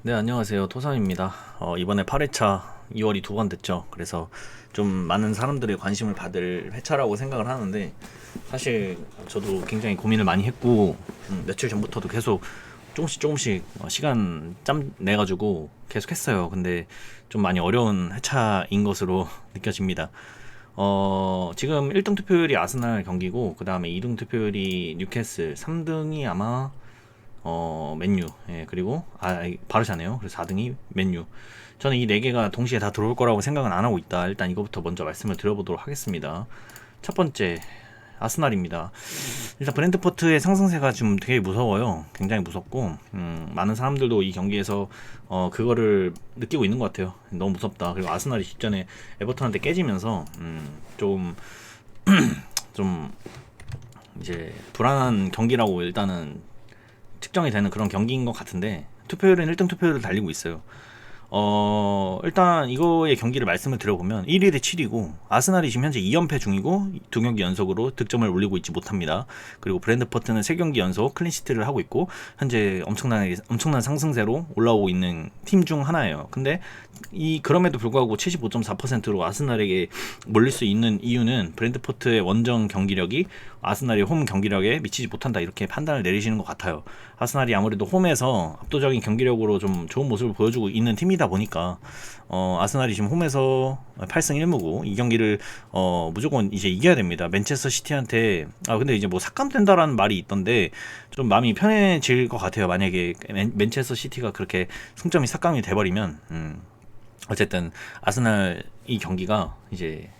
네, 안녕하세요. 토삼입니다. 이번에 8회차 2월이 두 번 됐죠. 그래서 좀 많은 사람들의 관심을 받을 회차라고 생각을 하는데, 사실 저도 굉장히 고민을 많이 했고, 며칠 전부터도 계속 조금씩 시간 짬 내가지고 계속 했어요. 근데 좀 많이 어려운 회차인 것으로 느껴집니다. 지금 1등 투표율이 아스날 경기고, 그 다음에 2등 투표율이 뉴캐슬, 3등이 아마 맨유, 예, 그리고 바르샤네요. 그래서 4등이 맨유. 저는 이 네 개가 동시에 다 들어올 거라고 생각은 안 하고 있다. 일단 이거부터 먼저 말씀을 드려보도록 하겠습니다. 첫 번째, 아스날입니다. 일단 브랜트포트의 상승세가 지금 되게 무서워요. 굉장히 무섭고, 많은 사람들도 이 경기에서 그거를 느끼고 있는 것 같아요. 너무 무섭다. 그리고 아스날이 직전에 에버턴한테 깨지면서 좀 좀 이제 불안한 경기라고 일단은 측정이 되는 그런 경기인 것 같은데, 투표율은 1등 투표율을 달리고 있어요. 일단 이거의 경기를 말씀을 드려보면 1위 대 7위고 아스날이 지금 현재 2연패 중이고 두 경기 연속으로 득점을 올리고 있지 못합니다. 그리고 브랜드포트는 3경기 연속 클린시트를 하고 있고 현재 엄청난 상승세로 올라오고 있는 팀 중 하나예요. 근데 그럼에도 불구하고 75.4%로 아스날에게 몰릴 수 있는 이유는 브랜드포트의 원정 경기력이 아스날의 홈 경기력에 미치지 못한다, 이렇게 판단을 내리시는 것 같아요. 아스날이 아무래도 홈에서 압도적인 경기력으로 좀 좋은 모습을 보여주고 있는 팀이다 보니까 아스날이 지금 홈에서 8승 1무고 이 경기를 무조건 이제 이겨야 됩니다. 맨체스터 시티한테. 근데 이제 뭐 삭감된다라는 말이 있던데 좀 마음이 편해질 것 같아요. 만약에 맨체스터 시티가 그렇게 승점이 삭감이 돼버리면 어쨌든 아스날 이 경기가 이제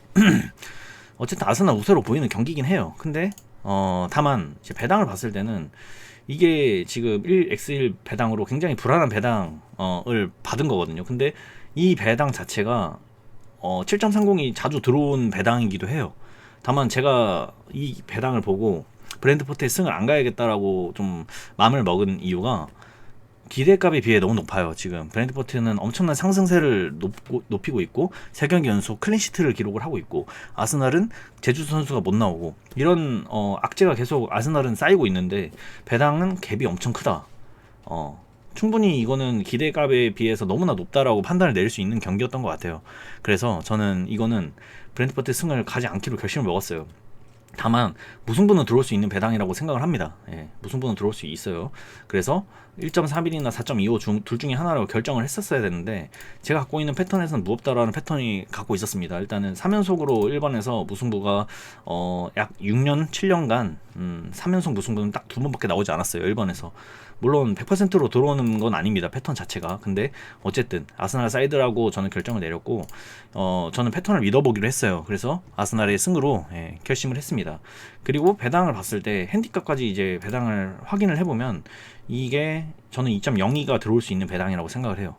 어쨌든 아스날 우세로 보이는 경기긴 해요. 근데 다만 이제 배당을 봤을 때는 이게 지금 1x1 배당으로 굉장히 불안한 배당을 받은 거거든요. 근데 이 배당 자체가 7.30이 자주 들어온 배당이기도 해요. 다만 제가 이 배당을 보고 브랜드포트의 승을 안 가야겠다라고 좀 마음을 먹은 이유가 기대값에 비해 너무 높아요. 지금 브랜드포트는 엄청난 상승세를 높이고 있고 3경기 연속 클린시트를 기록을 하고 있고, 아스날은 제주 선수가 못 나오고, 이런 악재가 계속 아스날은 쌓이고 있는데 배당은 갭이 엄청 크다. 충분히 이거는 기대값에 비해서 너무나 높다라고 판단을 내릴 수 있는 경기였던 것 같아요. 그래서 저는 이거는 브랜드포트 승을 가지 않기로 결심을 먹었어요. 다만 무승부는 들어올 수 있는 배당이라고 생각을 합니다. 예, 무승부는 들어올 수 있어요. 그래서 1.31이나 4.25 둘 중에 하나로 결정을 했었어야 되는데, 제가 갖고 있는 패턴에서는 무겁다라는 패턴이 갖고 있었습니다. 일단은 3연속으로 1번에서 무승부가 약 6년 7년간 3연속 무승부는 딱 2번밖에 나오지 않았어요. 1번에서 물론 100%로 들어오는 건 아닙니다, 패턴 자체가. 근데 어쨌든 아스날 사이드라고 저는 결정을 내렸고, 저는 패턴을 믿어보기로 했어요. 그래서 아스날의 승으로 결심을 했습니다. 그리고 배당을 봤을 때 핸디값까지 이제 배당을 확인을 해보면 이게 저는 2.02가 들어올 수 있는 배당이라고 생각을 해요.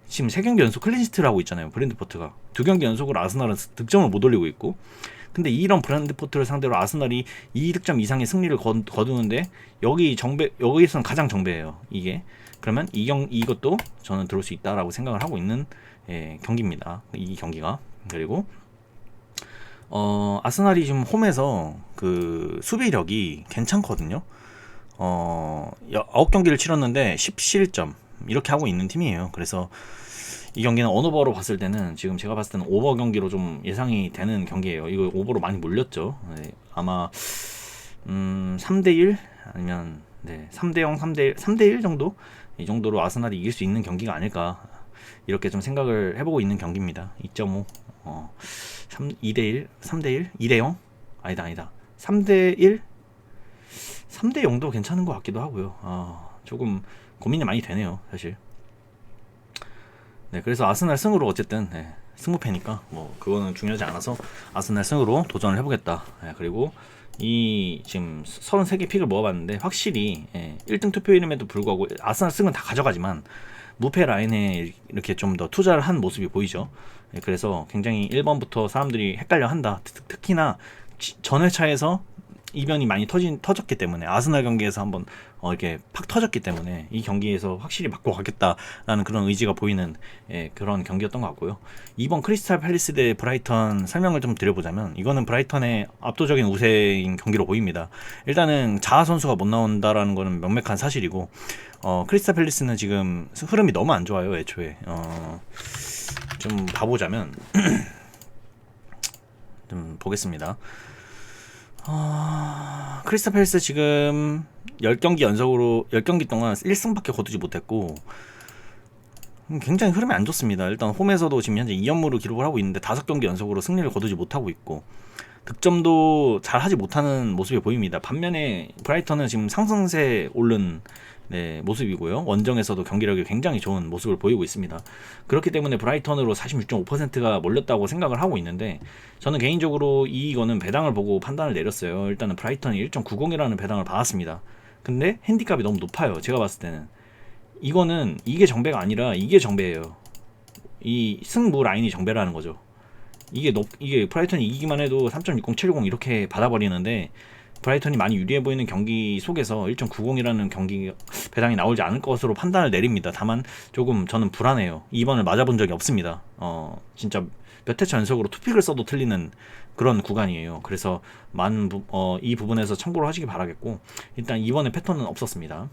지금 3경기 연속 클린시트를 하고 있잖아요, 브랜드포트가. 2경기 연속으로 아스날은 득점을 못 올리고 있고. 근데 이런 브랜드포트를 상대로 아스날이 2득점 이상의 승리를 거두는데, 여기에서는 가장 정배예요, 이게. 그러면 이것도 저는 들어올 수 있다라고 생각을 하고 있는 경기입니다, 이 경기가. 그리고 아스날이 지금 홈에서 그 수비력이 괜찮거든요. 9경기를 치렀는데 17점 이렇게 하고 있는 팀이에요. 그래서 이 경기는 언오버로 봤을 때는, 지금 제가 봤을 때는 오버 경기로 좀 예상이 되는 경기예요. 이거 오버로 많이 몰렸죠. 아마 3대1 아니면 3대0, 3대1 정도? 이 정도로 아스날이 이길 수 있는 경기가 아닐까, 이렇게 좀 생각을 해보고 있는 경기입니다. 2.5 2대1, 3대1, 2대0? 아니다. 3대1, 3대0도 괜찮은 것 같기도 하고요. 조금 고민이 많이 되네요, 사실. 그래서 아스날 승으로 어쨌든 승부패니까 뭐 그거는 중요하지 않아서 아스날 승으로 도전을 해보겠다. 그리고 이 지금 33개 픽을 모아봤는데 확실히 1등 투표율임에도 불구하고 아스날 승은 다 가져가지만 무패 라인에 이렇게 좀 더 투자를 한 모습이 보이죠. 그래서 굉장히 1번부터 사람들이 헷갈려 한다. 특히나 전 회차에서 이변이 많이 터졌기 때문에, 아스날 경기에서 한번 이렇게 팍 터졌기 때문에 이 경기에서 확실히 맞고 가겠다라는 그런 의지가 보이는 그런 경기였던 것 같고요. 이번 크리스탈 팰리스 대 브라이턴 설명을 좀 드려보자면, 이거는 브라이턴의 압도적인 우세인 경기로 보입니다. 일단은 자하 선수가 못 나온다라는 거는 명백한 사실이고, 크리스탈 팰리스는 지금 흐름이 너무 안 좋아요. 애초에 좀 봐보자면 좀 보겠습니다. 크리스탈 팰리스 지금 10경기 연속으로 10경기 동안 1승밖에 거두지 못했고 굉장히 흐름이 안 좋습니다. 일단 홈에서도 지금 현재 2연무를 기록을 하고 있는데 5경기 연속으로 승리를 거두지 못하고 있고 득점도 잘 하지 못하는 모습이 보입니다. 반면에 브라이턴은 지금 상승세에 오른 모습이고요. 원정에서도 경기력이 굉장히 좋은 모습을 보이고 있습니다. 그렇기 때문에 브라이턴으로 46.5%가 몰렸다고 생각을 하고 있는데 저는 개인적으로 이거는 배당을 보고 판단을 내렸어요. 일단은 브라이턴이 1.90이라는 배당을 받았습니다. 근데 핸디값이 너무 높아요. 제가 봤을 때는 이거는 이게 정배가 아니라 이게 정배예요. 이 승무 라인이 정배라는 거죠. 이게 브라이턴이 이기기만 해도 3.60, 760 이렇게 받아버리는데 브라이턴이 많이 유리해 보이는 경기 속에서 1.90이라는 경기 배당이 나오지 않을 것으로 판단을 내립니다. 다만 조금 저는 불안해요. 2번을 맞아본 적이 없습니다. 진짜 몇 회차 연속으로 투픽을 써도 틀리는 그런 구간이에요. 그래서 이 부분에서 참고를 하시기 바라겠고 일단 2번의 패턴은 없었습니다.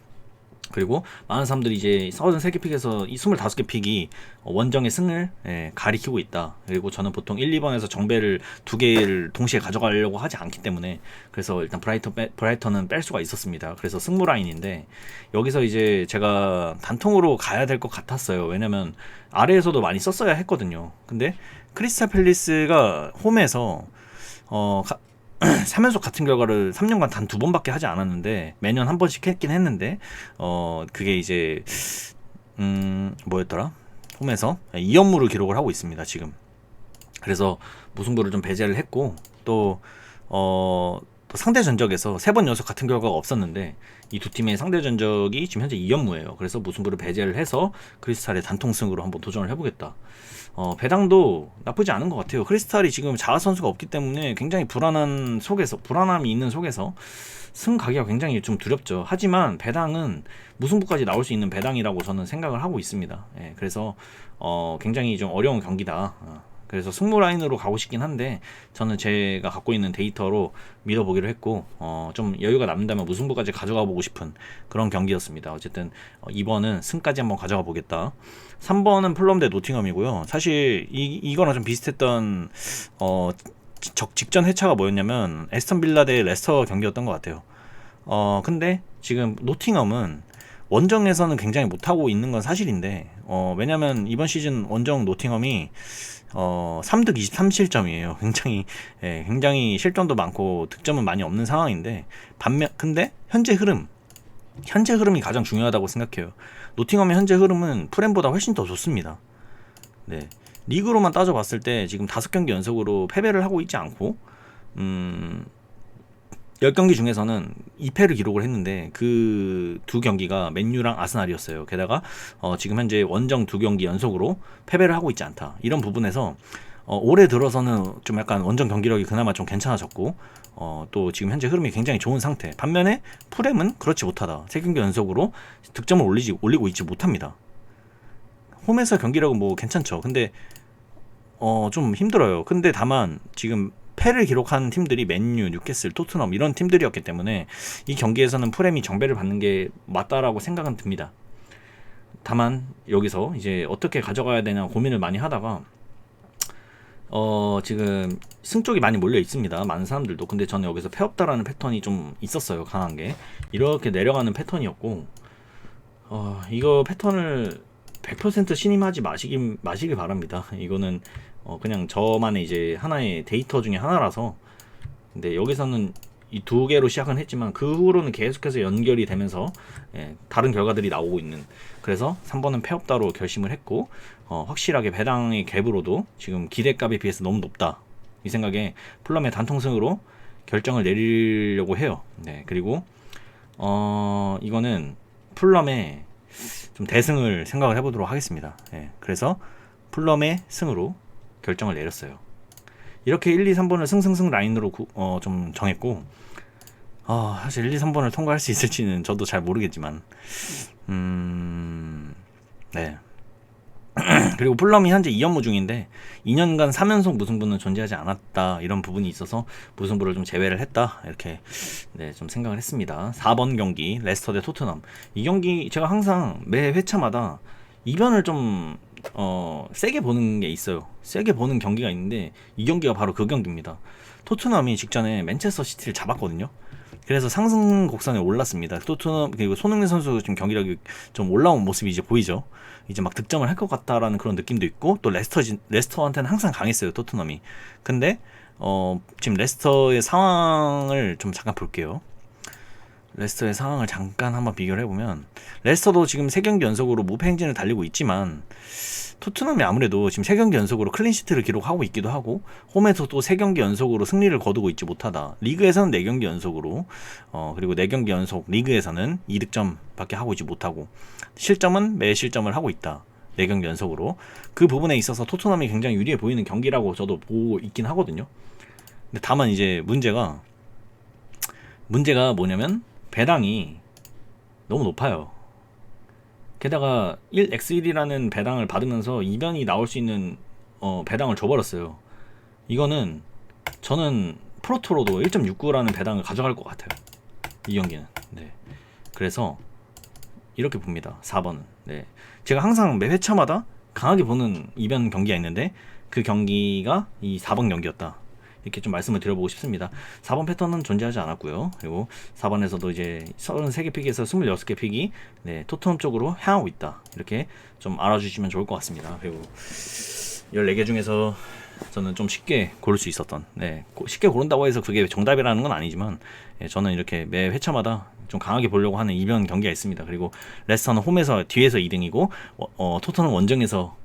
그리고 많은 사람들이 이제 33개 픽에서 이 25개 픽이 원정의 승을 가리키고 있다. 그리고 저는 보통 1, 2번에서 정배를 2개를 동시에 가져가려고 하지 않기 때문에 그래서 일단 브라이턴은 뺄 수가 있었습니다. 그래서 승무 라인인데 여기서 이제 제가 단통으로 가야 될 것 같았어요. 왜냐면 아래에서도 많이 썼어야 했거든요. 근데 크리스탈 팰리스가 홈에서 3연속 같은 결과를 3년간 단 2번밖에 하지 않았는데 매년 한 번씩 했긴 했는데 그게 이제 뭐였더라? 홈에서 2연무를 기록을 하고 있습니다. 지금. 그래서 무승부를 좀 배제를 했고 또 상대 전적에서 3번 연속 같은 결과가 없었는데 이 두 팀의 상대 전적이 지금 현재 2연무예요. 그래서 무승부를 배제를 해서 크리스탈의 단통승으로 한번 도전을 해보겠다. 배당도 나쁘지 않은 것 같아요. 크리스탈이 지금 자아 선수가 없기 때문에 굉장히 불안함이 있는 속에서 승 가기가 굉장히 좀 두렵죠. 하지만 배당은 무승부까지 나올 수 있는 배당이라고 저는 생각을 하고 있습니다. 그래서 굉장히 좀 어려운 경기다. 그래서 승무 라인으로 가고 싶긴 한데 저는 제가 갖고 있는 데이터로 믿어보기로 했고 좀 여유가 남는다면 무승부까지 가져가 보고 싶은 그런 경기였습니다. 어쨌든 2번은 승까지 한번 가져가 보겠다. 3번은 플럼 대 노팅엄이고요. 사실 이거랑 좀 비슷했던 직전 회차가 뭐였냐면 에스턴 빌라 대 레스터 경기였던 것 같아요. 근데 지금 노팅엄은 원정에서는 굉장히 못하고 있는 건 사실인데 왜냐면 이번 시즌 원정 노팅엄이 3득 23실점이에요. 굉장히 실점도 많고 득점은 많이 없는 상황인데 근데 현재 흐름이 가장 중요하다고 생각해요. 노팅엄의 현재 흐름은 프렘보다 훨씬 더 좋습니다. 리그로만 따져봤을 때 지금 5경기 연속으로 패배를 하고 있지 않고 10경기 중에서는 2패를 기록을 했는데 그 두 경기가 맨유랑 아스날이었어요. 게다가 지금 현재 원정 2경기 연속으로 패배를 하고 있지 않다. 이런 부분에서 올해 들어서는 좀 약간 원정 경기력이 그나마 좀 괜찮아졌고 또 지금 현재 흐름이 굉장히 좋은 상태. 반면에 풀엠은 그렇지 못하다. 3경기 연속으로 득점을 올리고 있지 못합니다. 홈에서 경기력은 뭐 괜찮죠. 근데 좀 힘들어요. 근데 다만 지금 패를 기록한 팀들이 맨유, 뉴캐슬, 토트넘 이런 팀들이었기 때문에 이 경기에서는 풀엠이 정배를 받는 게 맞다라고 생각은 듭니다. 다만 여기서 이제 어떻게 가져가야 되냐 고민을 많이 하다가 지금 승 쪽이 많이 몰려 있습니다. 많은 사람들도. 근데 저는 여기서 패 없다라는 패턴이 좀 있었어요. 강한 게 이렇게 내려가는 패턴이었고 이거 패턴을 100% 신임하지 마시길 바랍니다. 이거는 그냥 저만의 이제 하나의 데이터 중에 하나라서. 근데 여기서는 이 2개로 시작은 했지만 그 후로는 계속해서 연결이 되면서 다른 결과들이 나오고 있는. 그래서 3번은 패 없다로 결심을 했고 확실하게 배당의 갭으로도 지금 기대값에 비해서 너무 높다 이 생각에 플럼의 단통승으로 결정을 내리려고 해요. 그리고 이거는 플럼의 좀 대승을 생각을 해보도록 하겠습니다. 그래서 플럼의 승으로 결정을 내렸어요. 이렇게 1, 2, 3번을 승승승 라인으로 좀 정했고 사실 1, 2, 3번을 통과할 수 있을지는 저도 잘 모르겠지만 그리고 풀럼이 현재 2연무 중인데 2년간 3연속 무승부는 존재하지 않았다, 이런 부분이 있어서 무승부를 좀 제외를 했다, 이렇게 네, 좀 생각을 했습니다. 4번 경기 레스터 대 토트넘. 이 경기 제가 항상 매 회차마다 이변을 좀 세게 보는 게 있어요. 세게 보는 경기가 있는데 이 경기가 바로 그 경기입니다. 토트넘이 직전에 맨체스터 시티를 잡았거든요. 그래서 상승 곡선에 올랐습니다. 토트넘, 그리고 손흥민 선수 지금 경기력이 좀 올라온 모습이 이제 보이죠. 이제 막 득점을 할 것 같다라는 그런 느낌도 있고, 또 레스터한테는 항상 강했어요, 토트넘이. 근데 지금 레스터의 상황을 좀 잠깐 볼게요. 레스터의 상황을 잠깐 한번 비교를 해보면, 레스터도 지금 3경기 연속으로 무패 행진을 달리고 있지만 토트넘이 아무래도 지금 3경기 연속으로 클린시트를 기록하고 있기도 하고, 홈에서 또 3경기 연속으로 승리를 거두고 있지 못하다. 리그에서는 4경기 연속으로, 그리고 4경기 연속 리그에서는 2득점 밖에 하고 있지 못하고, 실점은 매 실점을 하고 있다. 4경기 연속으로. 그 부분에 있어서 토트넘이 굉장히 유리해 보이는 경기라고 저도 보고 있긴 하거든요. 근데 다만 이제 문제가 뭐냐면 배당이 너무 높아요. 게다가 1x1이라는 배당을 받으면서 이변이 나올 수 있는 배당을 줘버렸어요. 이거는 저는 프로토로도 1.69라는 배당을 가져갈 것 같아요, 이 경기는. 네. 그래서 이렇게 봅니다, 4번은. 네. 제가 항상 매 회차마다 강하게 보는 이변 경기가 있는데 그 경기가 이 4번 경기였다, 이렇게 좀 말씀을 드려보고 싶습니다. 4번 패턴은 존재하지 않았고요. 그리고 4번에서도 이제 33개 픽에서 26개 픽이 네, 토트넘 쪽으로 향하고 있다, 이렇게 좀 알아주시면 좋을 것 같습니다. 그리고 14개 중에서 저는 좀 쉽게 고를 수 있었던, 네, 쉽게 고른다고 해서 그게 정답이라는 건 아니지만, 예, 저는 이렇게 매 회차마다 좀 강하게 보려고 하는 이변 경기가 있습니다. 그리고 레스터는 홈에서 뒤에서 2등이고 토트넘 원정에서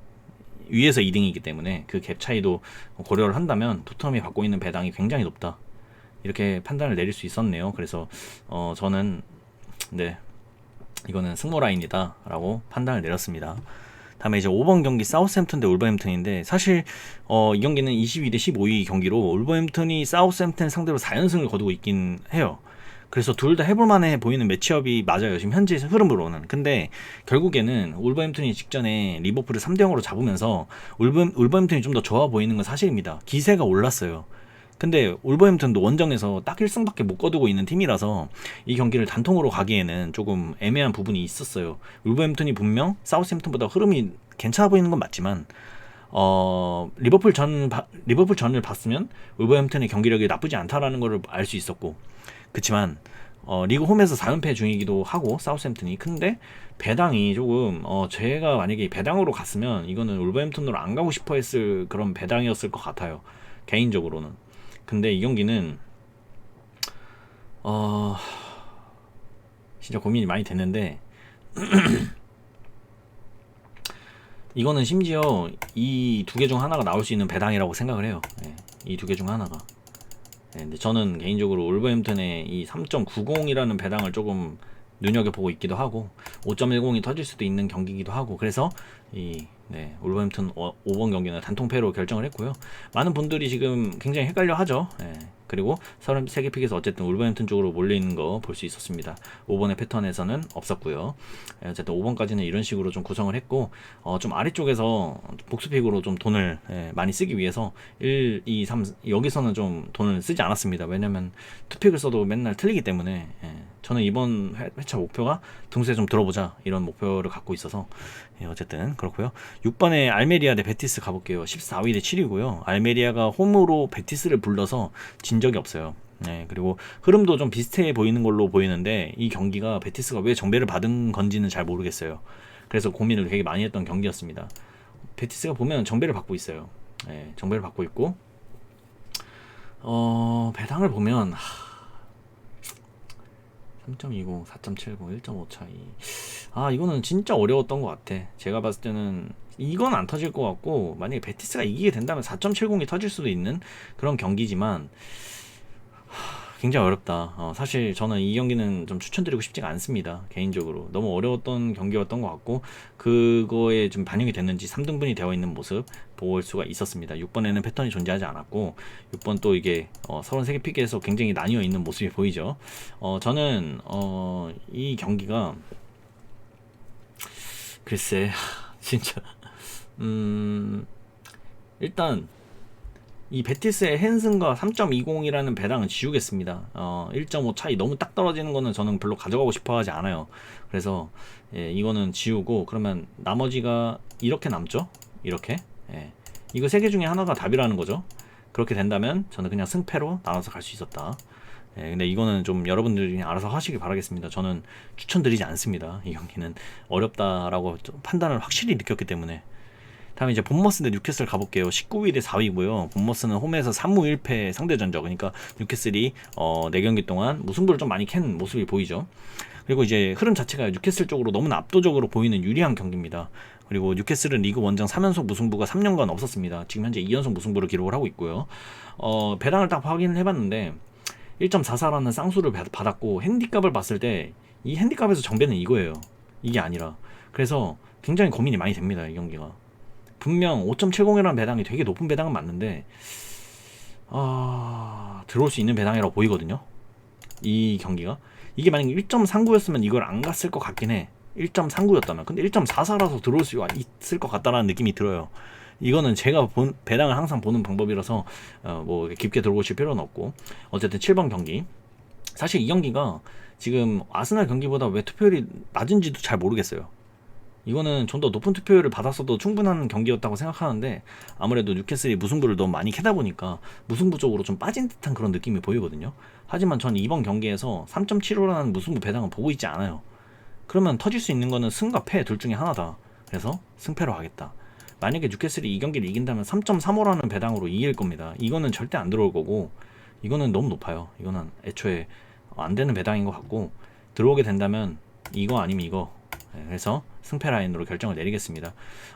위에서 2등이기 때문에 그 갭 차이도 고려를 한다면 토트넘이 받고 있는 배당이 굉장히 높다, 이렇게 판단을 내릴 수 있었네요. 그래서 저는 네, 이거는 승모 라인이다 라고 판단을 내렸습니다. 다음에 이제 5번 경기 사우스햄튼 대 울버햄튼인데, 사실 이 경기는 22대 15위 경기로 울버햄튼이 사우스햄튼 상대로 4연승을 거두고 있긴 해요. 그래서 둘 다 해볼만해 보이는 매치업이 맞아요, 지금 현재 흐름으로는. 근데 결국에는 울버햄튼이 직전에 리버풀을 3대0으로 잡으면서 울버햄튼이 좀 더 좋아 보이는 건 사실입니다. 기세가 올랐어요. 근데 울버햄튼도 원정에서 딱 1승밖에 못 거두고 있는 팀이라서 이 경기를 단통으로 가기에는 조금 애매한 부분이 있었어요. 울버햄튼이 분명 사우스햄튼보다 흐름이 괜찮아 보이는 건 맞지만 리버풀 전을 봤으면 울버햄튼의 경기력이 나쁘지 않다라는 걸 알 수 있었고, 그치만 리그 홈에서 4연패 중이기도 하고 사우스햄튼이. 근데 배당이 조금 제가 만약에 배당으로 갔으면 이거는 울버햄튼으로 안 가고 싶어 했을 그런 배당이었을 것 같아요, 개인적으로는. 근데 이 경기는 진짜 고민이 많이 됐는데 이거는 심지어 이 두 개 중 하나가 나올 수 있는 배당이라고 생각을 해요. 네, 이 두 개 중 하나가. 네, 근데 저는 개인적으로 울버햄튼의 이 3.90이라는 배당을 조금 눈여겨보고 있기도 하고 5.10이 터질 수도 있는 경기이기도 하고, 그래서 이 울버햄튼 5번 경기는 단통패로 결정을 했고요. 많은 분들이 지금 굉장히 헷갈려 하죠. 그리고 33개 픽에서 어쨌든 울버햄튼 쪽으로 몰려있는 거 볼 수 있었습니다. 5번의 패턴에서는 없었고요. 어쨌든 5번까지는 이런 식으로 좀 구성을 했고, 좀 아래쪽에서 복수픽으로 좀 돈을 많이 쓰기 위해서 1, 2, 3 여기서는 좀 돈을 쓰지 않았습니다. 왜냐면 투픽을 써도 맨날 틀리기 때문에. 저는 이번 회차 목표가 등수에 좀 들어보자, 이런 목표를 갖고 있어서 어쨌든 그렇고요. 6번에 알메리아 대 베티스 가볼게요. 14위 대 7위고요. 알메리아가 홈으로 베티스를 불러서 진 적이 없어요. 네, 그리고 흐름도 좀 비슷해 보이는 걸로 보이는데 이 경기가 베티스가 왜 정배를 받은 건지는 잘 모르겠어요. 그래서 고민을 되게 많이 했던 경기였습니다. 베티스가 보면 정배를 받고 있어요. 네, 정배를 받고 있고 배당을 보면 3.20, 4.70, 1.5 차이. 이거는 진짜 어려웠던 것 같아. 제가 봤을 때는 이건 안 터질 것 같고, 만약에 베티스가 이기게 된다면 4.70이 터질 수도 있는 그런 경기지만 굉장히 어렵다. 사실 저는 이 경기는 좀 추천드리고 싶지가 않습니다, 개인적으로. 너무 어려웠던 경기였던 것 같고, 그거에 좀 반영이 됐는지 3등분이 되어 있는 모습 볼 수가 있었습니다. 6번에는 패턴이 존재하지 않았고, 6번 또 이게 33개 픽에서 굉장히 나뉘어 있는 모습이 보이죠. 저는 이 경기가 글쎄 진짜 일단 이 베티스의 헨슨과 3.20이라는 배당은 지우겠습니다. 1.5 차이 너무 딱 떨어지는 거는 저는 별로 가져가고 싶어 하지 않아요. 그래서 예, 이거는 지우고, 그러면 나머지가 이렇게 남죠? 이렇게. 예. 이거 세 개 중에 하나가 답이라는 거죠. 그렇게 된다면 저는 그냥 승패로 나눠서 갈 수 있었다. 예, 근데 이거는 좀 여러분들이 그냥 알아서 하시기 바라겠습니다. 저는 추천드리지 않습니다. 이 경기는 어렵다라고 좀 판단을 확실히 느꼈기 때문에. 다음에 이제 본머스 대 뉴캐슬 가볼게요. 19위 대 4위고요. 본머스는 홈에서 3무 1패 상대전적. 그러니까 뉴캐슬이 4경기 동안 무승부를 좀 많이 캔 모습이 보이죠. 그리고 이제 흐름 자체가 뉴캐슬 쪽으로 너무나 압도적으로 보이는 유리한 경기입니다. 그리고 뉴캐슬은 리그 원정 3연속 무승부가 3년간 없었습니다. 지금 현재 2연속 무승부를 기록을 하고 있고요. 배당을 딱 확인을 해봤는데 1.44라는 쌍수를 받았고, 핸디값을 봤을 때 이 핸디값에서 정배는 이거예요. 이게 아니라. 그래서 굉장히 고민이 많이 됩니다, 이 경기가. 분명 5.70이라는 배당이 되게 높은 배당은 맞는데 들어올 수 있는 배당이라고 보이거든요, 이 경기가. 이게 만약에 1.39였으면 이걸 안 갔을 것 같긴 해. 1.39였다면. 근데 1.44라서 들어올 수 있을 것 같다라는 느낌이 들어요. 이거는 제가 배당을 항상 보는 방법이라서 뭐 깊게 들어보실 필요는 없고, 어쨌든 7번 경기. 사실 이 경기가 지금 아스날 경기보다 왜 투표율이 낮은지도 잘 모르겠어요. 이거는 좀 더 높은 투표율을 받았어도 충분한 경기였다고 생각하는데, 아무래도 뉴캐슬이 무승부를 너무 많이 캐다 보니까 무승부 쪽으로 좀 빠진 듯한 그런 느낌이 보이거든요. 하지만 전 이번 경기에서 3.75라는 무승부 배당은 보고 있지 않아요. 그러면 터질 수 있는 거는 승과 패 둘 중에 하나다. 그래서 승패로 하겠다. 만약에 뉴캐슬이 이 경기를 이긴다면 3.35라는 배당으로 이길 겁니다. 이거는 절대 안 들어올 거고, 이거는 너무 높아요. 이거는 애초에 안 되는 배당인 것 같고, 들어오게 된다면 이거 아니면 이거. 그래서 승패 라인으로 결정을 내리겠습니다.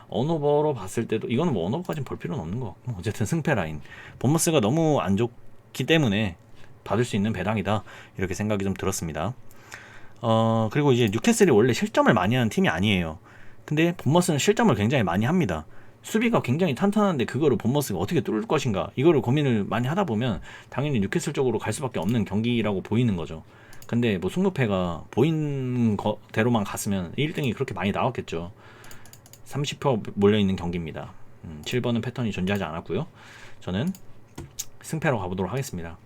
언오버로 봤을 때도 이거는 뭐 언오버까지는 볼 필요는 없는 것 같고, 어쨌든 승패 라인. 본머스가 너무 안 좋기 때문에 받을 수 있는 배당이다, 이렇게 생각이 좀 들었습니다. 그리고 이제 뉴캐슬이 원래 실점을 많이 하는 팀이 아니에요. 근데 본머스는 실점을 굉장히 많이 합니다. 수비가 굉장히 탄탄한데 그거를 본머스가 어떻게 뚫을 것인가, 이거를 고민을 많이 하다 보면 당연히 뉴캐슬 쪽으로 갈 수밖에 없는 경기라고 보이는 거죠. 근데 뭐 승부패가 보인 거대로만 갔으면 1등이 그렇게 많이 나왔겠죠. 30표 몰려있는 경기입니다. 7번은 패턴이 존재하지 않았고요. 저는 승패로 가보도록 하겠습니다.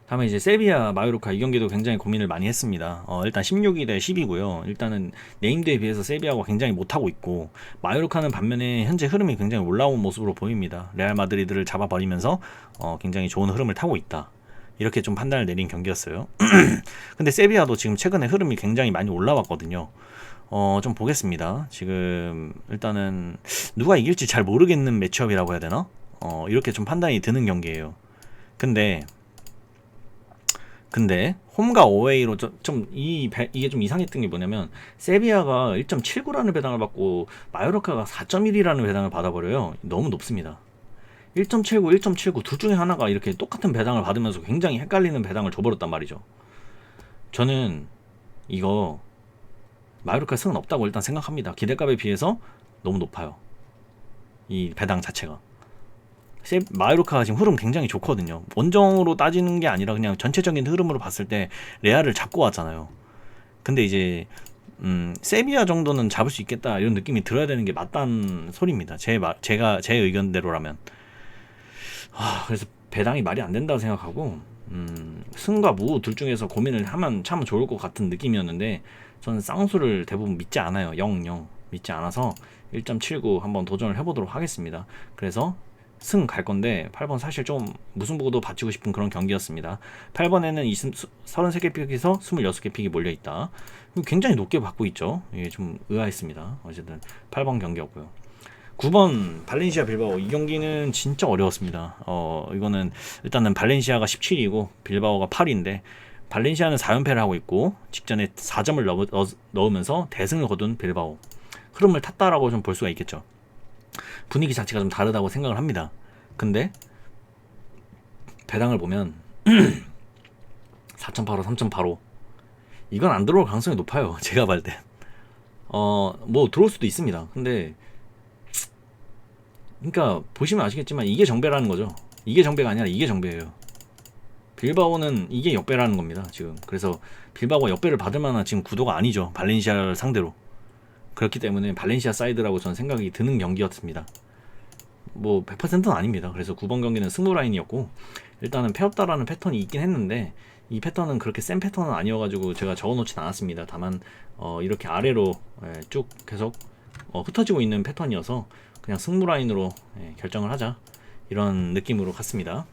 다음에 이제 세비야 마요르카, 이 경기도 굉장히 고민을 많이 했습니다. 일단 16위 대 10위고요. 일단은 네임드에 비해서 세비야가 굉장히 못하고 있고, 마요르카는 반면에 현재 흐름이 굉장히 올라온 모습으로 보입니다. 레알 마드리드를 잡아버리면서 굉장히 좋은 흐름을 타고 있다, 이렇게 좀 판단을 내린 경기였어요. 근데 세비야도 지금 최근에 흐름이 굉장히 많이 올라왔거든요. 좀 보겠습니다. 지금 일단은 누가 이길지 잘 모르겠는 매치업이라고 해야 되나? 이렇게 좀 판단이 드는 경기예요. 근데 홈과 어웨이로 이게 좀 이상했던 게 뭐냐면, 세비야가 1.79라는 배당을 받고 마요르카가 4.1이라는 배당을 받아버려요. 너무 높습니다. 1.79, 1.79 둘 중에 하나가 이렇게 똑같은 배당을 받으면서 굉장히 헷갈리는 배당을 줘버렸단 말이죠. 저는 이거 마요르카 승은 없다고 일단 생각합니다. 기대값에 비해서 너무 높아요, 이 배당 자체가. 마요르카가 지금 흐름 굉장히 좋거든요. 원정으로 따지는 게 아니라 그냥 전체적인 흐름으로 봤을 때 레알을 잡고 왔잖아요. 근데 이제 세비야 정도는 잡을 수 있겠다, 이런 느낌이 들어야 되는 게 맞다는 소리입니다. 제 의견대로라면. 그래서 배당이 말이 안 된다고 생각하고, 승과 무 둘 중에서 고민을 하면 참 좋을 것 같은 느낌이었는데, 저는 쌍수를 대부분 믿지 않아요. 0 믿지 않아서 1.79 한번 도전을 해보도록 하겠습니다. 그래서 승 갈 건데 8번 사실 좀 무승부도 바치고 싶은 그런 경기였습니다. 8번에는 33개 픽에서 26개 픽이 몰려있다. 굉장히 높게 받고 있죠. 이게 좀 의아했습니다. 어쨌든 8번 경기였고요. 9번 발렌시아 빌바오, 이 경기는 진짜 어려웠습니다. 이거는 일단은 발렌시아가 17이고 빌바오가 8인데 발렌시아는 4연패를 하고 있고 직전에 4점을 넣으면서 대승을 거둔 빌바오, 흐름을 탔다라고 좀 볼 수가 있겠죠. 분위기 자체가 좀 다르다고 생각을 합니다. 근데 배당을 보면 4.85, 3.85 이건 안 들어올 가능성이 높아요. 제가 볼 때 뭐 들어올 수도 있습니다. 근데 그러니까 보시면 아시겠지만 이게 정배라는 거죠. 이게 정배가 아니라 이게 정배예요. 빌바오는 이게 역배라는 겁니다, 지금. 그래서 빌바오가 역배를 받을 만한 지금 구도가 아니죠, 발렌시아를 상대로. 그렇기 때문에 발렌시아 사이드라고 저는 생각이 드는 경기였습니다. 뭐 100%는 아닙니다. 그래서 9번 경기는 승부 라인이었고, 일단은 패없다라는 패턴이 있긴 했는데 이 패턴은 그렇게 센 패턴은 아니어가지고 제가 적어놓진 않았습니다. 다만 이렇게 아래로 쭉 계속 흩어지고 있는 패턴이어서 그냥 승부 라인으로 결정을 하자, 이런 느낌으로 갔습니다.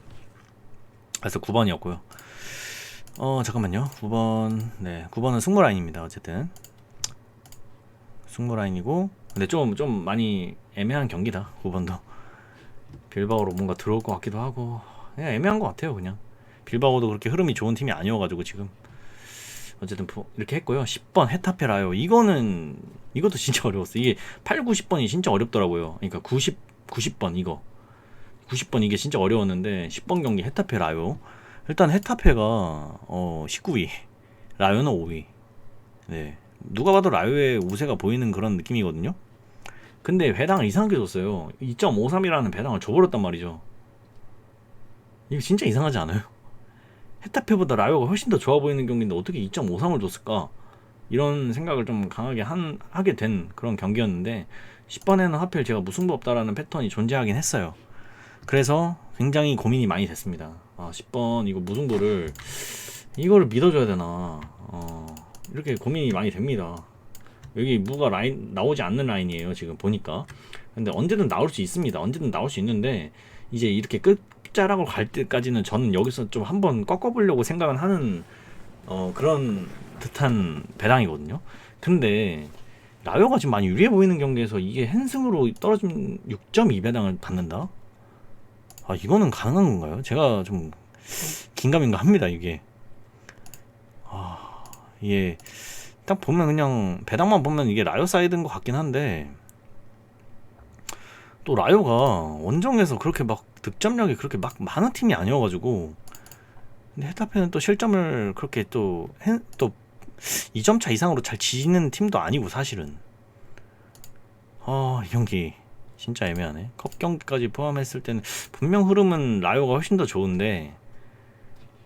그래서 9번이었고요. 잠깐만요. 9번, 네, 9번은 승부 라인입니다. 어쨌든 승부 라인이고, 근데 좀 많이 애매한 경기다. 9번도 빌바오로 뭔가 들어올 것 같기도 하고, 그냥 애매한 것 같아요. 그냥 빌바오도 그렇게 흐름이 좋은 팀이 아니어가지고 지금 어쨌든 이렇게 했고요. 10번 헤타페 라요. 이것도 진짜 어려웠어. 이게 8, 9, 10번이 진짜 어렵더라고요. 그러니까 90번 이거 90번 이게 진짜 어려웠는데 10번 경기 헤타페 라요. 일단 헤타페가 19위, 라요는 5위. 네, 누가 봐도 라요의 우세가 보이는 그런 느낌이거든요. 근데 배당을 이상하게 줬어요. 2.53이라는 배당을 줘버렸단 말이죠. 이거 진짜 이상하지 않아요? 헤타페보다 라요가 훨씬 더 좋아 보이는 경기인데 어떻게 2.53을 줬을까? 이런 생각을 좀 강하게 하게 된 그런 경기였는데, 10번에는 하필 제가 무승부 없다라는 패턴이 존재하긴 했어요. 그래서 굉장히 고민이 많이 됐습니다. 10번 이거 무승부를 이거를 믿어줘야 되나, 이렇게 고민이 많이 됩니다. 여기 무가 라인 나오지 않는 라인이에요 지금 보니까. 근데 언제든 나올 수 있습니다. 언제든 나올 수 있는데 이제 이렇게 끝자락으로 갈 때까지는 저는 여기서 좀 한번 꺾어보려고 생각은 하는 그런 듯한 배당이거든요. 근데 라요가 지금 많이 유리해 보이는 경기에서 이게 핸승으로 떨어진 6.2 배당을 받는다? 이거는 가능한 건가요? 제가 좀 긴가민가 합니다. 이게 이게 딱 보면 그냥 배당만 보면 이게 라요 사이드인 것 같긴 한데, 또 라요가 원정에서 그렇게 막 득점력이 그렇게 막 많은 팀이 아니어가지고, 근데 헤타페는 또 실점을 그렇게 또 2점 차 이상으로 잘 지는 팀도 아니고 사실은. 이 경기 진짜 애매하네. 컵 경기까지 포함했을 때는 분명 흐름은 라요가 훨씬 더 좋은데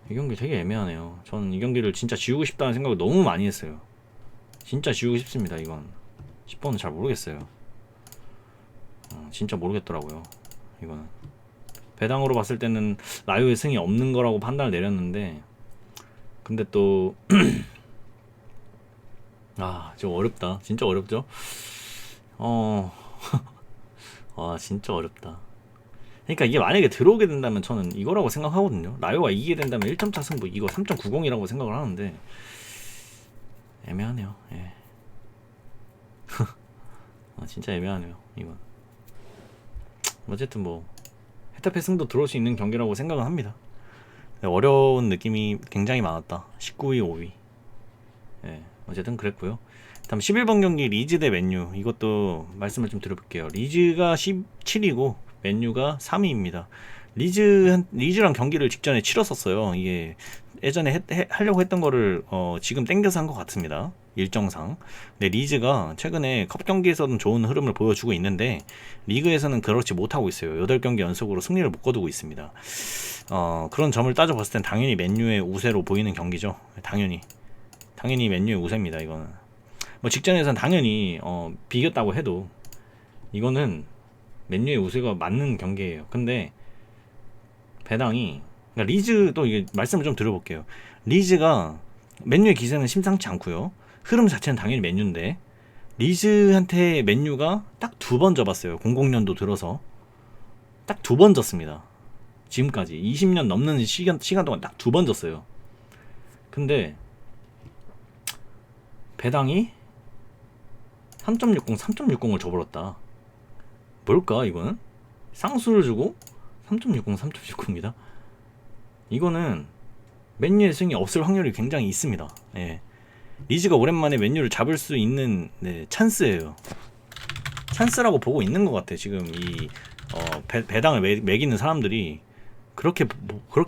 이 경기 되게 애매하네요. 저는 이 경기를 진짜 지우고 싶다는 생각을 너무 많이 했어요. 진짜 지우고 싶습니다. 이건 10번은 잘 모르겠어요. 진짜 모르겠더라고요. 이거는 배당으로 봤을 때는 라요의 승이 없는 거라고 판단을 내렸는데, 근데 또 좀 어렵다. 진짜 어렵죠? 진짜 어렵다. 그러니까 이게 만약에 들어오게 된다면 저는 이거라고 생각하거든요. 라요가 이기게 된다면 1점차 승부, 이거 3.90이라고 생각을 하는데 애매하네요. 예. 진짜 애매하네요. 이건 어쨌든 뭐 헤타페 승도 들어올 수 있는 경기라고 생각은 합니다. 어려운 느낌이 굉장히 많았다. 19위, 5위. 예, 어쨌든 그랬고요. 다음 11번 경기 리즈 대 맨유. 이것도 말씀을 좀 드려볼게요. 리즈가 17위고 맨유가 3위입니다. 리즈랑 경기를 직전에 치렀었어요. 이게 예전에 하려고 했던 거를 지금 땡겨서 한 것 같습니다. 일정상. 근데 리즈가 최근에 컵 경기에서는 좋은 흐름을 보여주고 있는데 리그에서는 그렇지 못하고 있어요. 8경기 연속으로 승리를 못 거두고 있습니다. 그런 점을 따져봤을 땐 당연히 맨유의 우세로 보이는 경기죠. 당연히 맨유의 우세입니다. 이거는 뭐 직전에선 당연히 비겼다고 해도 이거는 맨유의 우세가 맞는 경기예요. 근데 배당이, 그러니까 리즈도 이게 말씀을 좀 드려볼게요. 리즈가 맨유의 기세는 심상치 않고요. 흐름 자체는 당연히 맨유인데 리즈한테 맨유가 딱 2번 져봤어요. 00년도 들어서 딱 2번 졌습니다. 지금까지 20년 넘는 시간 동안 딱 2번 졌어요. 근데 배당이 3.60을 줘버렸다. 뭘까 이거는? 쌍수를 주고 3.60입니다. 이거는 맨유의 승이 없을 확률이 굉장히 있습니다. 예. 리즈가 오랜만에 맨유를 잡을 수 있는 찬스예요. 찬스라고 보고 있는 것 같아. 지금 이 배당을 매기는 사람들이 그렇게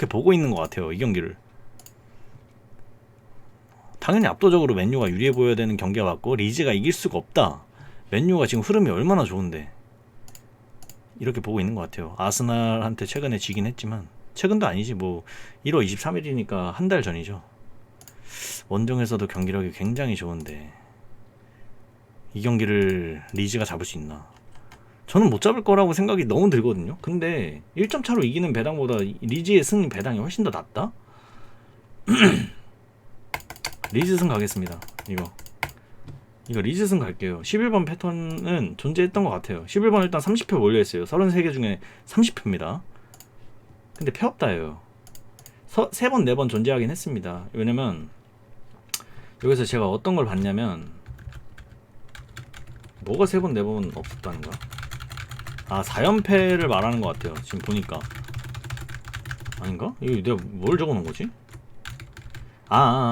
보고 있는 것 같아요. 이 경기를. 당연히 압도적으로 맨유가 유리해 보여야 되는 경기가 맞고 리즈가 이길 수가 없다. 맨유가 지금 흐름이 얼마나 좋은데 이렇게 보고 있는 것 같아요. 아스날한테 최근에 지긴 했지만, 최근도 아니지 뭐 1월 23일이니까 한 달 전이죠. 원정에서도 경기력이 굉장히 좋은데 이 경기를 리즈가 잡을 수 있나? 저는 못 잡을 거라고 생각이 너무 들거든요. 근데 1점 차로 이기는 배당보다 리즈의 승 배당이 훨씬 더 낫다? 리즈 승 가겠습니다. 이거 리즈 승 갈게요. 11번 패턴은 존재했던 것 같아요. 11번 일단 30표 몰려있어요. 33개 중에 30표입니다. 근데 표 없다예요. 3번 4번 존재하긴 했습니다. 왜냐면 여기서 제가 어떤 걸 봤냐면, 뭐가 3번 4번 없었다는 거야? 아, 4연패를 말하는 것 같아요. 지금 보니까. 아닌가? 이거 내가 뭘 적어놓은 거지?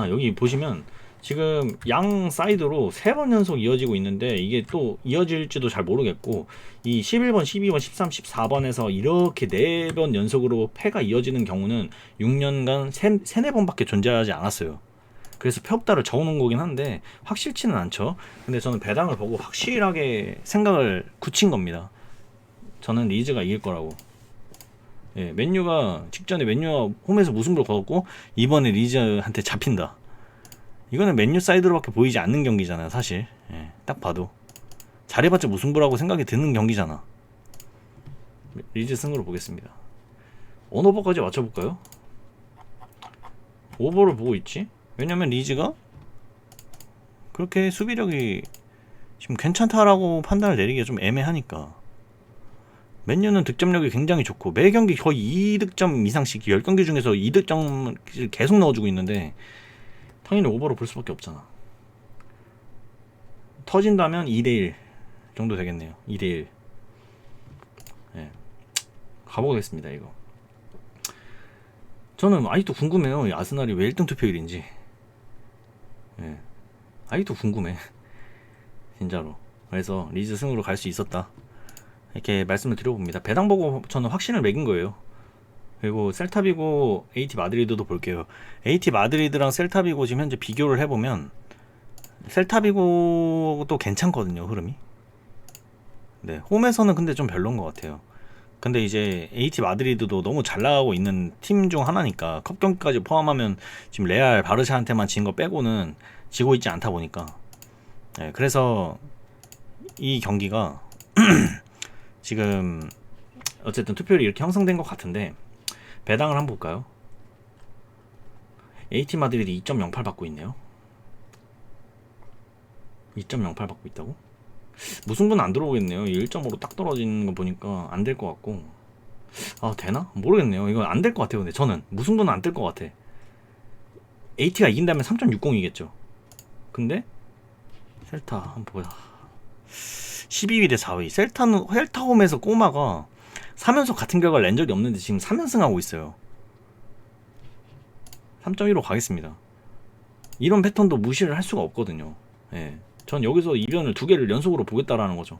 여기 보시면 지금 양 사이드로 3번 연속 이어지고 있는데, 이게 또 이어질지도 잘 모르겠고, 이 11번, 12번, 13, 14번에서 이렇게 4번 연속으로 패가 이어지는 경우는 6년간 3, 4번밖에 존재하지 않았어요. 그래서 표업다를 적어놓은 거긴 한데 확실치는 않죠. 근데 저는 배당을 보고 확실하게 생각을 굳힌 겁니다. 저는 리즈가 이길 거라고. 예, 맨유가 직전에 맨유가 홈에서 무승부를 거뒀고 이번에 리즈한테 잡힌다. 이거는 맨유 사이드로밖에 보이지 않는 경기잖아요, 사실. 예, 딱 봐도 잘해봤자 무승부라고 생각이 드는 경기잖아. 리즈 승으로 보겠습니다. 원오버까지 맞춰볼까요? 오버를 보고 있지? 왜냐면 리즈가 그렇게 수비력이 지금 괜찮다라고 판단을 내리기가 좀 애매하니까. 맨유는 득점력이 굉장히 좋고 매 경기 거의 2득점 이상씩 10경기 중에서 2득점을 계속 넣어주고 있는데 당연히 오버로 볼 수밖에 없잖아. 터진다면 2대1 정도 되겠네요. 2대1. 네. 가보겠습니다. 이거 저는 아직도 궁금해요. 이 아스날이 왜 1등 투표율인지. 예. 아직도 궁금해. 진짜로. 그래서 리즈 승으로 갈 수 있었다. 이렇게 말씀을 드려봅니다. 배당 보고 저는 확신을 매긴 거예요. 그리고 셀타비고 AT 마드리드도 볼게요. AT 마드리드랑 셀타비고 지금 현재 비교를 해보면 셀타비고도 괜찮거든요, 흐름이. 네, 홈에서는 근데 좀 별로인 것 같아요. 근데 이제 AT 마드리드도 너무 잘 나가고 있는 팀 중 하나니까 컵 경기까지 포함하면 지금 레알 바르샤한테만 진 거 빼고는 지고 있지 않다 보니까, 네, 그래서 이 경기가 지금 어쨌든 투표율이 이렇게 형성된 것 같은데 배당을 한번 볼까요? AT 마드리드 2.08 받고 있네요. 2.08 받고 있다고? 무승부는 안 들어오겠네요. 1.5로 딱 떨어지는 거 보니까 안 될 것 같고. 되나? 모르겠네요. 이거 안 될 것 같아요. 근데 저는 무승부는 안 될 것 같아. AT가 이긴다면 3.60이겠죠. 근데 셀타 한번 보자. 12위 대 4위. 셀타 홈에서 꼬마가 3연속 같은 결과를 낸 적이 없는데 지금 3연승 하고 있어요. 3.15 가겠습니다. 이런 패턴도 무시를 할 수가 없거든요. 예. 전 여기서 이변을 2개를 연속으로 보겠다라는 거죠.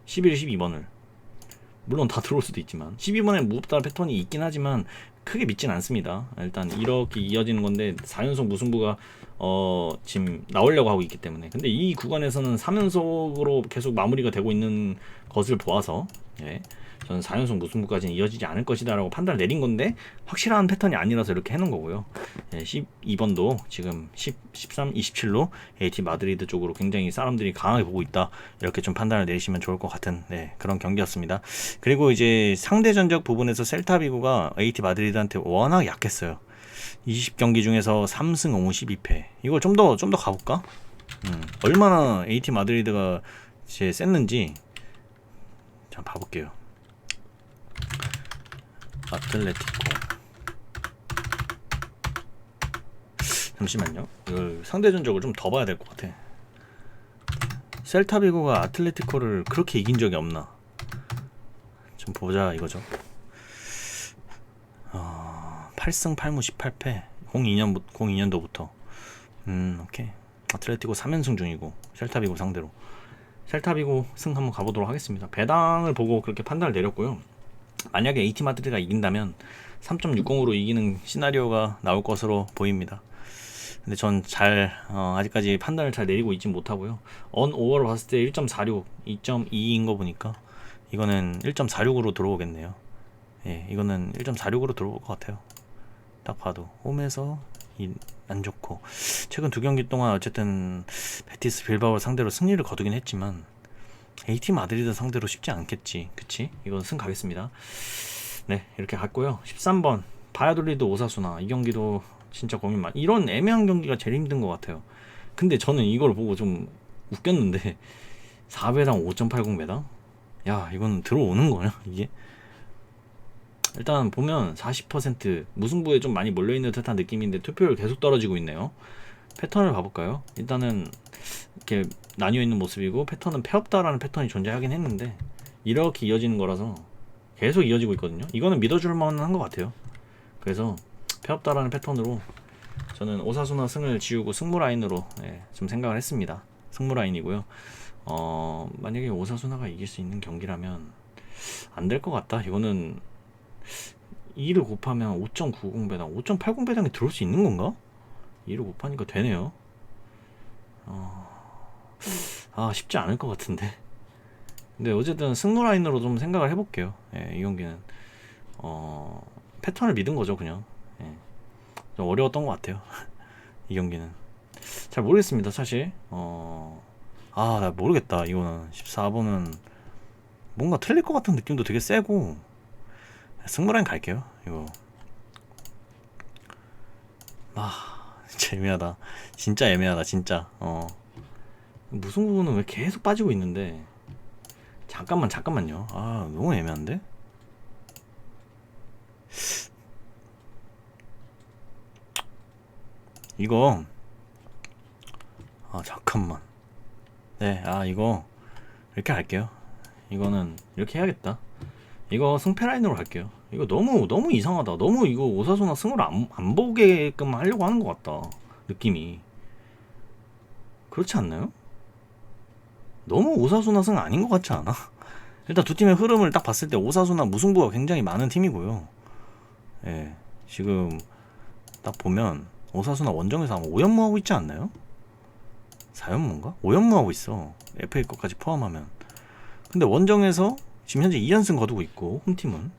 11, 12번을. 물론 다 들어올 수도 있지만 12번에 무겁다 패턴이 있긴 하지만 크게 믿진 않습니다. 일단 이렇게 이어지는 건데 4연속 무승부가 지금 나오려고 하고 있기 때문에. 근데 이 구간에서는 3연속으로 계속 마무리가 되고 있는 것을 보아서, 예, 저는 4연속 무승부까지는 이어지지 않을 것이다 라고 판단을 내린 건데 확실한 패턴이 아니라서 이렇게 해놓은 거고요. 예, 12번도 지금 10, 13, 27로 AT 마드리드 쪽으로 굉장히 사람들이 강하게 보고 있다, 이렇게 좀 판단을 내리시면 좋을 것 같은, 네, 그런 경기였습니다. 그리고 이제 상대 전적 부분에서 셀타비고가 AT 마드리드한테 워낙 약했어요. 20경기 중에서 3승 5무 12패. 이걸 좀 더 가볼까? 얼마나 AT 마드리드가 이제 셌는지 자 봐볼게요. 아틀레티코. 잠시만요. 이걸 상대 전적을 좀 더 봐야 될 것 같아. 셀타비고가 아틀레티코를 그렇게 이긴 적이 없나? 좀 보자 이거죠. 8승 8무 18패. 02년도부터. 오케이. 아틀레티코 3연승 중이고 셀타비고 상대로. 셀타비고 승 한번 가보도록 하겠습니다. 배당을 보고 그렇게 판단을 내렸고요. 만약에 AT 마드리드가 이긴다면 3.60으로 이기는 시나리오가 나올 것으로 보입니다. 근데 전 아직까지 판단을 잘 내리고 있진 못하고요. 오버로 봤을 때 1.46, 2.2인 거 보니까 이거는 1.46으로 들어오겠네요. 예, 이거는 1.46으로 들어올 것 같아요. 딱 봐도 홈에서 안 좋고, 최근 두 경기 동안 어쨌든 베티스 빌바오를 상대로 승리를 거두긴 했지만 A팀 마드리드 상대로 쉽지 않겠지. 그치? 이건 승 가겠습니다. 네, 이렇게 갔고요. 13번 바야돌리드 오사수나. 이 경기도 진짜 고민 많이. 이런 애매한 경기가 제일 힘든 것 같아요. 근데 저는 이걸 보고 좀 웃겼는데 4배당 5.80배당? 야, 이건 들어오는 거냐 이게? 일단 보면 40% 무승부에 좀 많이 몰려있는 듯한 느낌인데 투표율 계속 떨어지고 있네요. 패턴을 봐볼까요? 일단은 이렇게 나뉘어있는 모습이고, 패턴은 패없다라는 패턴이 존재하긴 했는데 이렇게 이어지는 거라서 계속 이어지고 있거든요. 이거는 믿어줄 만한 것 같아요. 그래서 패없다라는 패턴으로 저는 오사수나 승을 지우고 승무라인으로 좀 생각을 했습니다. 승무라인이고요. 만약에 오사수나가 이길 수 있는 경기라면 안 될 것 같다. 이거는 2를 곱하면 5.90배당, 5.80배당이 들어올 수 있는 건가? 2를 곱하니까 되네요. 쉽지 않을 것 같은데. 근데 어쨌든 승무라인으로 좀 생각을 해볼게요. 이 경기는 패턴을 믿은 거죠, 그냥. 좀 어려웠던 것 같아요. 이 경기는 잘 모르겠습니다, 사실. 나 모르겠다. 이거는 14번은 뭔가 틀릴 것 같은 느낌도 되게 세고. 승무라인 갈게요, 이거. 진짜 애매하다. 진짜 애매하다, 진짜. 무승부는 왜 계속 빠지고 있는데. 잠깐만요. 너무 애매한데? 이거 잠깐만. 네, 이거 이렇게 할게요. 이거는 이렇게 해야겠다. 이거 승패 라인으로 갈게요. 이거 너무 이상하다. 너무 이거 오사수나 승을 안 보게끔 하려고 하는 것 같다, 느낌이. 그렇지 않나요? 너무 오사수나 승 아닌 것 같지 않아? 일단 두 팀의 흐름을 딱 봤을 때 오사수나 무승부가 굉장히 많은 팀이고요. 지금 딱 보면 오사수나 원정에서 아마 5연무하고 있지 않나요? 4연무인가? 5연무하고 있어, FA 것까지 포함하면. 근데 원정에서 지금 현재 2연승 거두고 있고, 홈팀은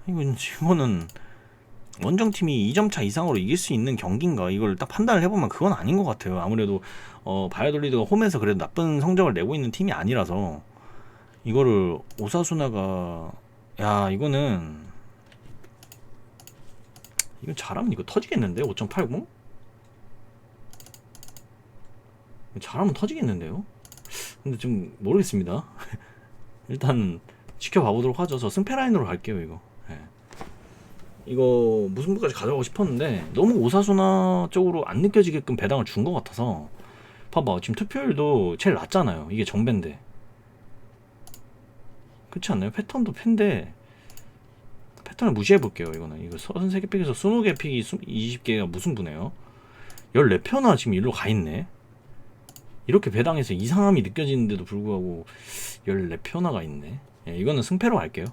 이거는 원정팀이 2점차 이상으로 이길 수 있는 경기인가, 이걸 딱 판단을 해보면 그건 아닌 것 같아요. 아무래도 바이아돌리드가 홈에서 그래도 나쁜 성적을 내고 있는 팀이 아니라서. 이거를 오사수나가, 이건 잘하면 이거 터지겠는데? 5.80? 잘하면 터지겠는데요? 근데 좀 모르겠습니다. 일단 지켜봐 보도록 하죠. 저 승패 라인으로 갈게요, 이거. 이거 무승부까지 가져가고 싶었는데 너무 오사수나 쪽으로 안 느껴지게끔 배당을 준 것 같아서. 봐봐, 지금 투표율도 제일 낮잖아요. 이게 정배인데. 그렇지 않나요? 패턴도 팬데 패턴을 무시해볼게요. 이거는 이거 33개 픽에서 20개 픽이 20개가 무승부네요. 14표나 지금 일로 가있네. 이렇게 배당해서 이상함이 느껴지는데도 불구하고 14표나가 있네. 이거는 승패로 갈게요.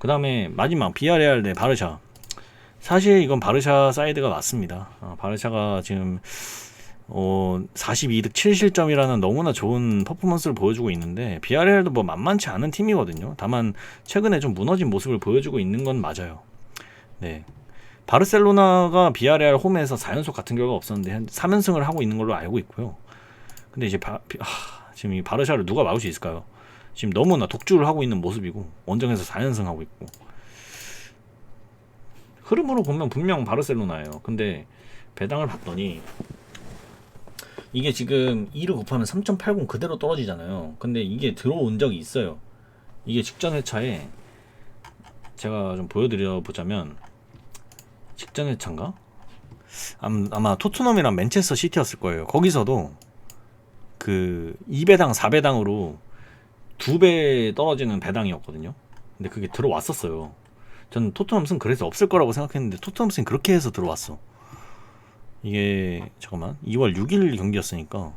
그 다음에 마지막 비아레알 대 바르샤. 사실 이건 바르샤 사이드가 맞습니다. 바르샤가 지금 42득 7실점이라는 너무나 좋은 퍼포먼스를 보여주고 있는데, 비아레알도 뭐 만만치 않은 팀이거든요. 다만 최근에 좀 무너진 모습을 보여주고 있는 건 맞아요. 네, 바르셀로나가 비아레알 홈에서 4연속 같은 결과가 없었는데 3연승을 하고 있는 걸로 알고 있고요. 근데 이제 지금 이 바르샤를 누가 막을 수 있을까요? 지금 너무나 독주를 하고 있는 모습이고, 원정에서 4연승 하고 있고. 흐름으로 보면 분명 바르셀로나예요. 근데 배당을 봤더니 이게 지금 2를 곱하면 3.80 그대로 떨어지잖아요. 근데 이게 들어온 적이 있어요. 이게 직전 회차에 제가 좀 보여드려 보자면, 직전 회차인가? 아마 토트넘이랑 맨체스터 시티였을 거예요. 거기서도 그 2배당 4배당으로 2배 떨어지는 배당이었거든요. 근데 그게 들어왔었어요. 저는 토트넘 승 그래서 없을 거라고 생각했는데 토트넘 승 그렇게 해서 들어왔어. 이게 잠깐만 2월 6일 경기였으니까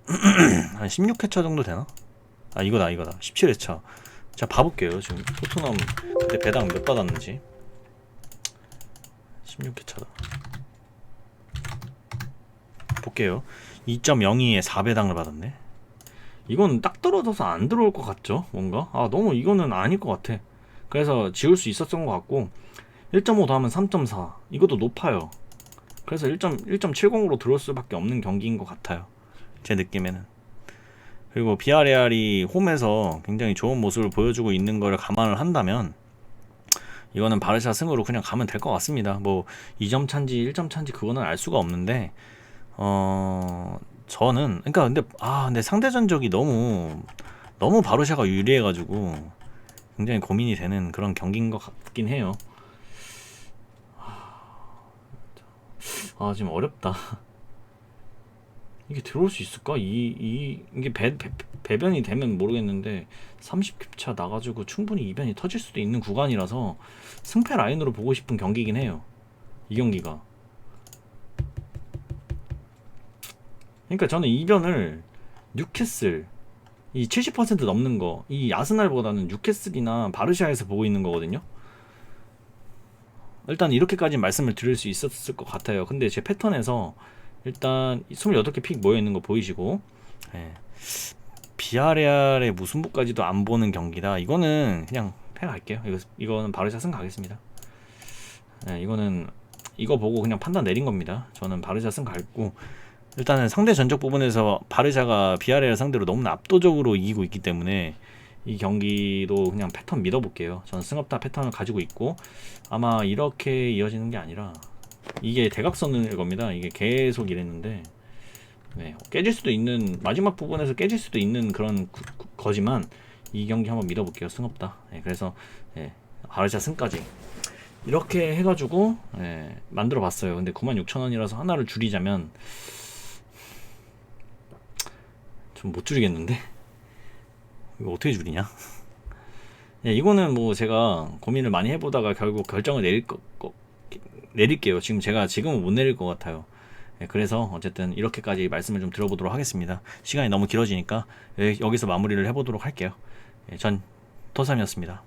한 16회차 정도 되나? 이거다 17회차. 자, 봐볼게요. 지금 토트넘 그때 배당 몇 받았는지. 16회차다. 볼게요. 2.02에 4배당을 받았네. 이건 딱 떨어져서 안 들어올 것 같죠? 뭔가? 너무 이거는 아닐 것 같아. 그래서 지울 수 있었던 것 같고, 1.5 더하면 3.4. 이것도 높아요. 그래서 1.70으로 들어올 수밖에 없는 경기인 것 같아요. 제 느낌에는. 그리고 비아레알이 홈에서 굉장히 좋은 모습을 보여주고 있는 걸 감안을 한다면 이거는 바르샤 승으로 그냥 가면 될 것 같습니다. 뭐 2점 차인지 1점 차인지 그거는 알 수가 없는데 저는 그러니까 근데 상대 전적이 너무 바르샤가 유리해가지고 굉장히 고민이 되는 그런 경기인 것 같긴 해요. 지금 어렵다. 이게 들어올 수 있을까? 이게 배변이 되면 모르겠는데 30캡 차 나가지고 충분히 이변이 터질 수도 있는 구간이라서 승패 라인으로 보고 싶은 경기긴 해요. 이 경기가. 그러니까 저는 이변을 뉴캐슬 이 70% 넘는 거, 이 아스날보다는 뉴캐슬이나 바르샤에서 보고 있는 거거든요. 일단 이렇게까지 말씀을 드릴 수 있었을 것 같아요. 근데 제 패턴에서 일단 28개 픽 모여있는 거 보이시고, 예. 비아레알의 무승부까지도 안 보는 경기다. 이거는 그냥 패갈게요. 이거는 바르샤 승 가겠습니다. 예, 이거 보고 그냥 판단 내린 겁니다. 저는 바르샤 승 갈고, 일단은 상대 전적 부분에서 바르샤가 비아레알 상대로 너무나 압도적으로 이기고 있기 때문에 이 경기도 그냥 패턴 믿어볼게요. 저는 승업다 패턴을 가지고 있고, 아마 이렇게 이어지는 게 아니라 이게 대각선일 겁니다. 이게 계속 이랬는데 깨질 수도 있는, 마지막 부분에서 깨질 수도 있는 그런 거지만 이 경기 한번 믿어볼게요. 승업다. 그래서 바르샤 승까지 이렇게 해가지고 만들어 봤어요. 근데 96,000원이라서 하나를 줄이자면 좀 못 줄이겠는데? 이거 어떻게 줄이냐? 이거는 뭐 제가 고민을 많이 해보다가 결국 결정을 내릴게요. 지금은 못 내릴 것 같아요. 그래서 어쨌든 이렇게까지 말씀을 좀 들어보도록 하겠습니다. 시간이 너무 길어지니까 여기서 마무리를 해보도록 할게요. 전 토삼이었습니다.